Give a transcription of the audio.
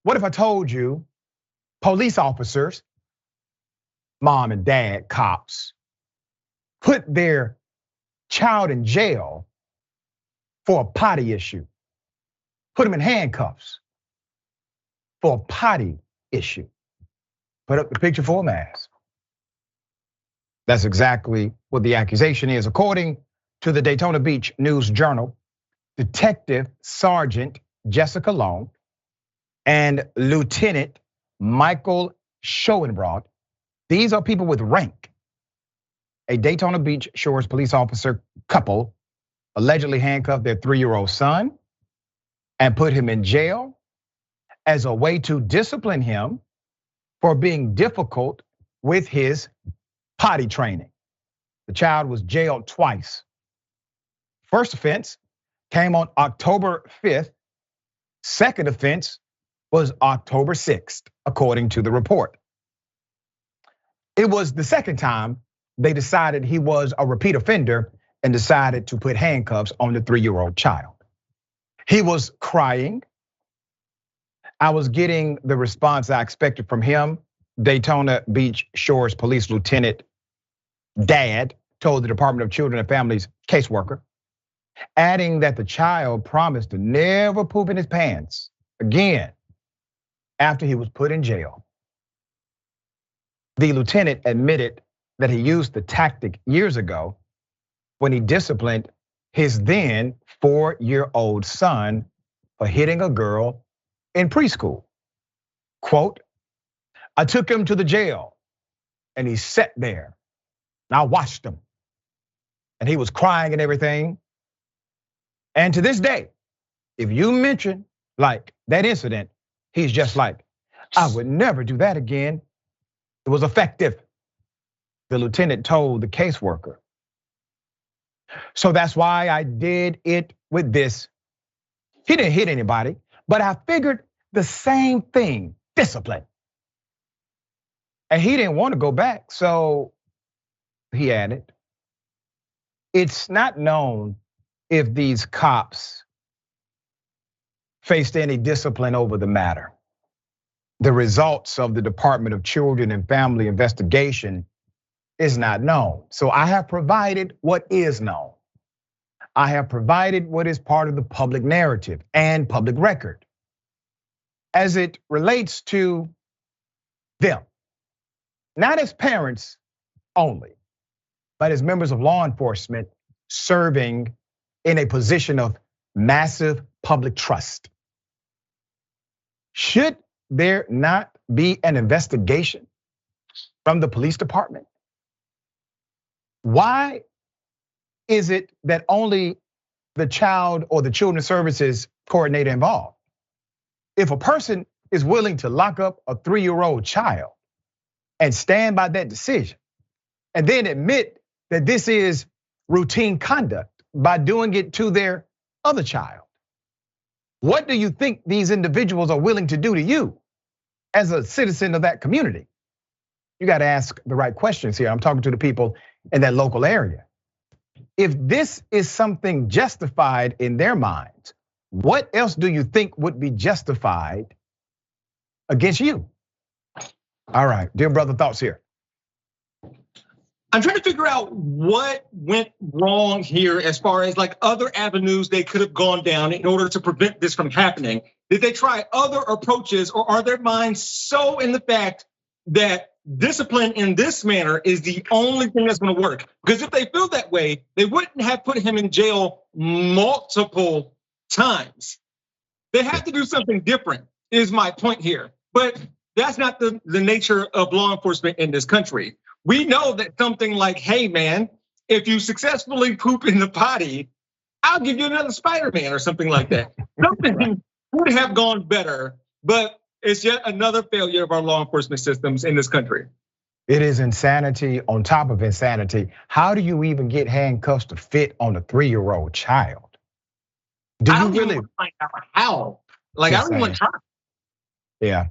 What if I told you police officers, mom and dad, cops, put their child in jail for a potty issue? Put him in handcuffs for a potty issue. Put up the picture for a mask. That's exactly what the accusation is. According to the Daytona Beach News-Journal, Detective Sergeant Jessica Long and Lieutenant Michael Schoenbrod, these are people with rank. A Daytona Beach Shores police officer couple allegedly handcuffed their 3-year-old son and put him in jail as a way to discipline him for being difficult with his potty training. The child was jailed twice. First offense came on October 5th. Second offense was October 6th, according to the report. It was the second time they decided he was a repeat offender and decided to put handcuffs on the 3-year-old child. He was crying. I was getting the response I expected from him. Daytona Beach Shores Police Lieutenant Dad told the Department of Children and Families caseworker, adding that the child promised to never poop in his pants again after he was put in jail. The lieutenant admitted that he used the tactic years ago when he disciplined his then 4-year-old son for hitting a girl in preschool. Quote, I took him to the jail and he sat there and I watched him and he was crying and everything. And to this day, if you mention like that incident, he's just like, I would never do that again. It was effective, the lieutenant told the caseworker. So that's why I did it with this. He didn't hit anybody, but I figured the same thing, discipline. And he didn't want to go back, so he added. It's not known if these cops faced any discipline over the matter. The results of the Department of Children and Family investigation is not known. So I have provided what is known. I have provided what is part of the public narrative and public record as it relates to them, not as parents only, but as members of law enforcement serving in a position of massive public trust. Should there not be an investigation from the police department? Why is it that only the child or the children's services coordinator involved? If a person is willing to lock up a 3-year-old child and stand by that decision, and then admit that this is routine conduct by doing it to their other child, what do you think these individuals are willing to do to you as a citizen of that community? You got to ask the right questions here. I'm talking to the people in that local area. If this is something justified in their minds, what else do you think would be justified against you? All right, dear brother, thoughts here. I'm trying to figure out what went wrong here as far as like other avenues they could have gone down in order to prevent this from happening. Did they try other approaches, or are their minds so in the fact that discipline in this manner is the only thing that's gonna work? Because if they feel that way, they wouldn't have put him in jail multiple times. They have to do something different, is my point here. But that's not the nature of law enforcement in this country. We know that something like, hey man, if you successfully poop in the potty, I'll give you another Spider-Man or something like that. Something would have gone better, but it's yet another failure of our law enforcement systems in this country. It is insanity on top of insanity. How do you even get handcuffs to fit on a 3-year-old child? Do you really find out how? Like, I don't even want to try. Yeah,